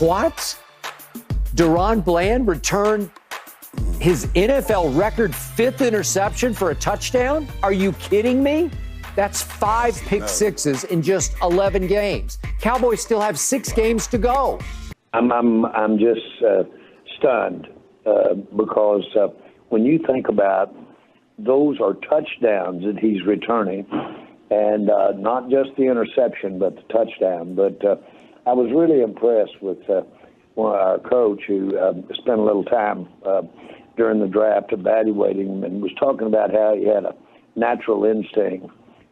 What? DaRon Bland returned his NFL record 5th interception for a touchdown? Are you kidding me? That's 5 pick sixes in just 11 games. Cowboys still have 6 games to go. I'm just stunned because when you think about those are touchdowns that he's returning, and not just the interception, but the touchdown. But I was really impressed with our coach who spent a little time during the draft evaluating him and was talking about how he had a natural instinct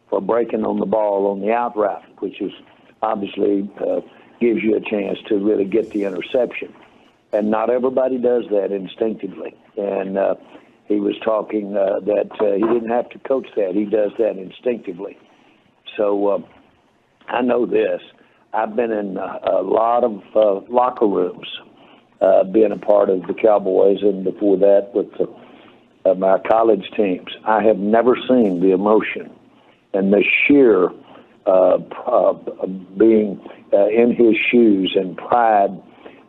for breaking on the ball on the out route, which is obviously gives you a chance to really get the interception. And not everybody does that instinctively. And he was talking that he didn't have to coach that. He does that instinctively. So I know this. I've been in a lot of locker rooms, being a part of the Cowboys, and before that with my college teams. I have never seen the emotion and the sheer being in his shoes and pride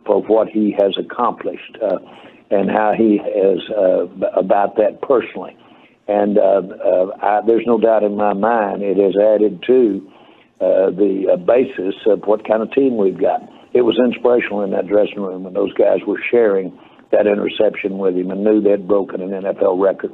for what he has accomplished and how he is about that personally. And there's no doubt in my mind it has added to the basis of what kind of team we've got. It was inspirational in that dressing room when those guys were sharing that interception with him and knew they'd broken an NFL record.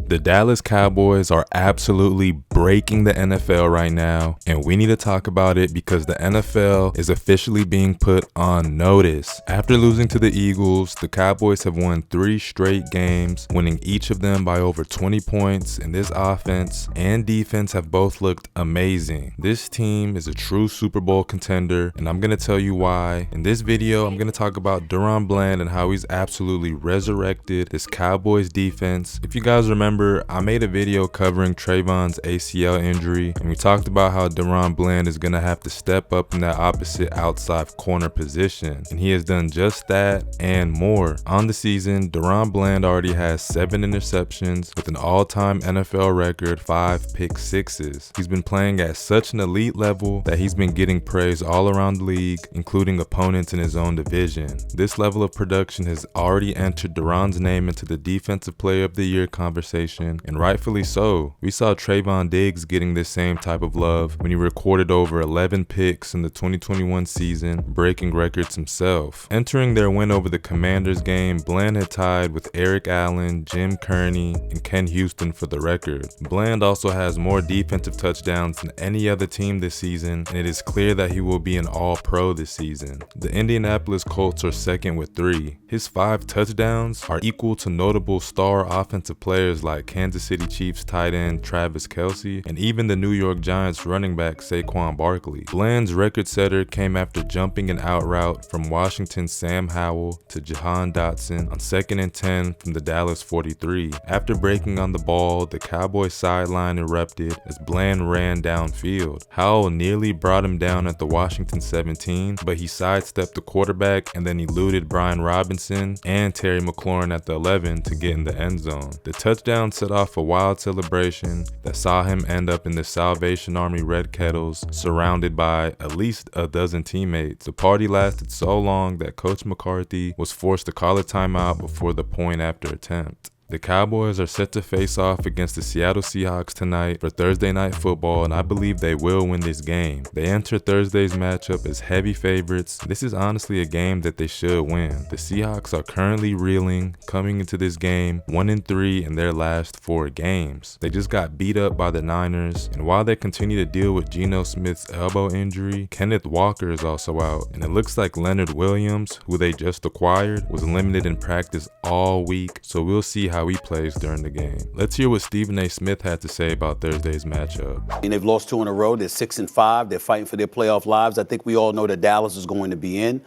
The Dallas Cowboys are absolutely breaking the NFL right now, and we need to talk about it because the NFL is officially being put on notice. After losing to the Eagles, the Cowboys have won 3 straight games, winning each of them by over 20 points, and this offense and defense have both looked amazing. This team is a true Super Bowl contender, and I'm going to tell you why. In this video, I'm going to talk about DaRon Bland and how he's absolutely resurrected this Cowboys defense. If you guys remember, I made a video covering Trevon's ACL injury, and we talked about how DaRon Bland is going to have to step up in that opposite outside corner position, and he has done just that and more. On the season, DaRon Bland already has 7 interceptions with an all-time NFL record 5 pick sixes. He's been playing at such an elite level that he's been getting praise all around the league, including opponents in his own division. This level of production has already entered DaRon's name into the Defensive Player of the Year conversation, and rightfully so. We saw Trevon Diggs getting this same type of love when he recorded over 11 picks in the 2021 season, breaking records himself. Entering their win over the Commanders game, Bland had tied with Eric Allen, Jim Kearney, and Ken Houston for the record. Bland also has more defensive touchdowns than any other team this season, and it is clear that he will be an all-pro this season. The Indianapolis Colts are second with 3. His 5 touchdowns are equal to notable star offensive players like Kansas City Chiefs tight end Travis Kelce and even the New York Giants running back Saquon Barkley. Bland's record setter came after jumping an out route from Washington's Sam Howell to Jahan Dotson on 2nd and 10 from the Dallas 43. After breaking on the ball, the Cowboys sideline erupted as Bland ran downfield. Howell nearly brought him down at the Washington 17, but he sidestepped the quarterback and then eluded Brian Robinson and Terry McLaurin at the 11 to get in the end zone. The touchdown set off a wild celebration that saw him end up in the Salvation Army Red Kettles, surrounded by at least a dozen teammates. The party lasted so long that Coach McCarthy was forced to call a timeout before the point after attempt. The Cowboys are set to face off against the Seattle Seahawks tonight for Thursday Night Football, and I believe they will win this game. They enter Thursday's matchup as heavy favorites. This is honestly a game that they should win. The Seahawks are currently reeling, coming into this game 1-3 in their last 4 games. They just got beat up by the Niners, and while they continue to deal with Geno Smith's elbow injury, Kenneth Walker is also out, and it looks like Leonard Williams, who they just acquired, was limited in practice all week, so we'll see how he plays during the game. Let's hear what Stephen A. Smith had to say about Thursday's matchup. And they've lost 2 in a row. They're 6-5. They're fighting for their playoff lives. I think we all know that Dallas is going to be in.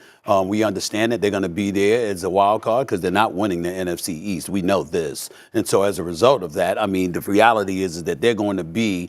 We understand that they're going to be there as a wild card because they're not winning the NFC East. We know this. And so as a result of that, I mean, the reality is that they're going to be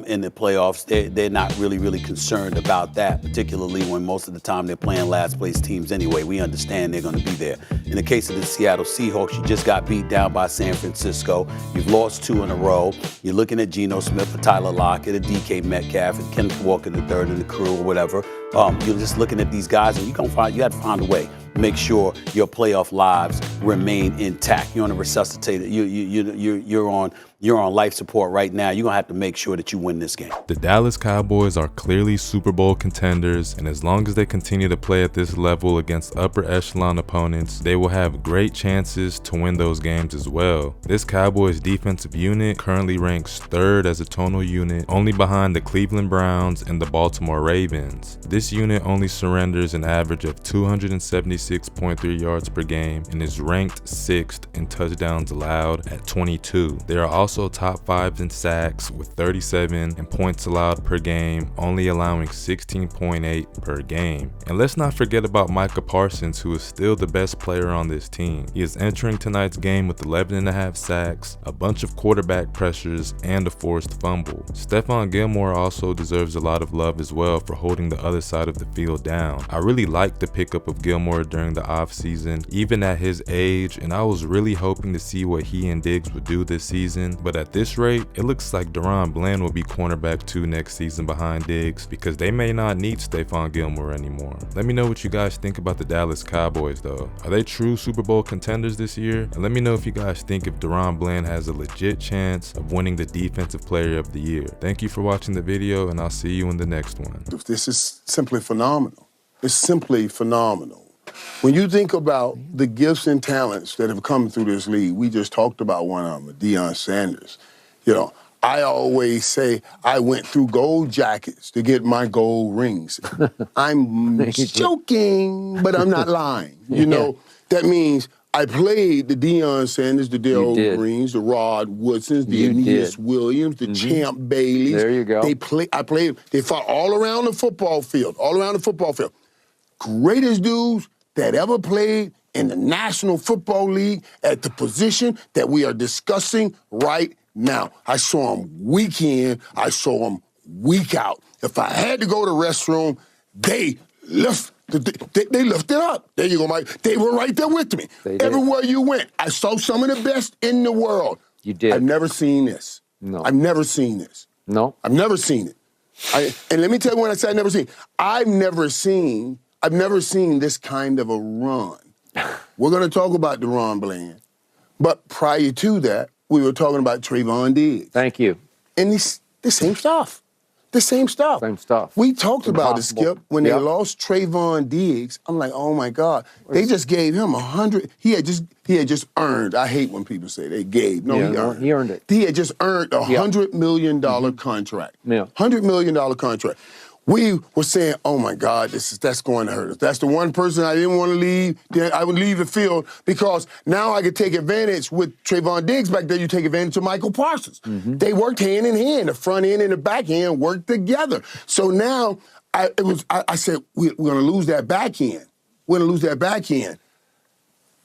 in the playoffs. They're not really concerned about that, particularly when most of the time they're playing last place teams anyway. We understand they're going to be there. In the case of the Seattle Seahawks, you just got beat down by by San Francisco. You've lost 2 in a row. You're looking at Geno Smith or Tyler Lockett or DK Metcalf and Kenneth Walker III in the crew or whatever. You're just looking at these guys, and you got to find a way. Make sure your playoff lives remain intact. You're on a resuscitated. You're on life support right now. You're gonna have to make sure that you win this game. The Dallas Cowboys are clearly Super Bowl contenders, and as long as they continue to play at this level against upper echelon opponents, they will have great chances to win those games as well. This Cowboys defensive unit currently ranks 3rd as a tonal unit, only behind the Cleveland Browns and the Baltimore Ravens. This unit only surrenders an average of 276.3 yards per game and is ranked 6th in touchdowns allowed at 22. They are also top 5 in sacks with 37 and points allowed per game, only allowing 16.8 per game. And let's not forget about Micah Parsons, who is still the best player on this team. He is entering tonight's game with 11.5 sacks, a bunch of quarterback pressures, and a forced fumble. Stephon Gilmore also deserves a lot of love as well for holding the other side of the field down. I really liked the pickup of Gilmore during the offseason, even at his age, and I was really hoping to see what he and Diggs would do this season. But at this rate, it looks like DaRon Bland will be cornerback 2 next season behind Diggs, because they may not need Stephon Gilmore anymore. Let me know what you guys think about the Dallas Cowboys though. Are they true Super Bowl contenders this year? And let me know if you guys think if DaRon Bland has a legit chance of winning the Defensive Player of the Year. Thank you for watching the video, and I'll see you in the next one. This is simply phenomenal. It's simply phenomenal. When you think about the gifts and talents that have come through this league, we just talked about one of them, Deion Sanders. You know, I always say I went through gold jackets to get my gold rings. I'm joking, but I'm not lying. You know, that means I played the Deion Sanders, the Darrell Greens, the Rod Woodsons, the Aeneas Williams, the Champ Baileys. There you go. They fought all around the football field, Greatest dudes that ever played in the National Football League at the position that we are discussing right now. I saw them week in, I saw them week out. If I had to go to the restroom, they lifted up. There you go, Mike. They were right there with me. Everywhere you went, I saw some of the best in the world. You did. I've never seen this. No. I've never seen this. No. I've never seen it. And let me tell you when I say I've never seen this kind of a run. We're going to talk about DaRon Bland. But prior to that, we were talking about Trevon Diggs. Thank you. And the same stuff. The same stuff. Same stuff. We talked about it, Skip, when they lost Trevon Diggs. I'm like, oh my God. They just gave him 100. He had just earned. I hate when people say they gave. No, he earned. He earned it. He had just earned a $100 million contract. Yeah. $100 million contract. We were saying, oh my God, that's going to hurt us. That's the one person I didn't want to leave. I would leave the field because now I could take advantage with Trevon Diggs back there. You take advantage of Michael Parsons. They worked hand in hand. The front end and the back end worked together. So now I said, we're going to lose that back end. We're going to lose that back end.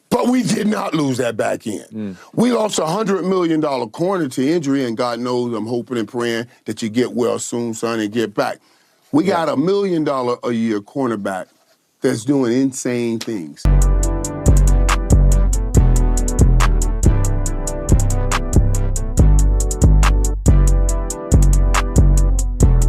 But we did not lose that back end. We lost a $100 million corner to injury, and God knows I'm hoping and praying that you get well soon, son, and get back. We got $1 million a year cornerback that's doing insane things.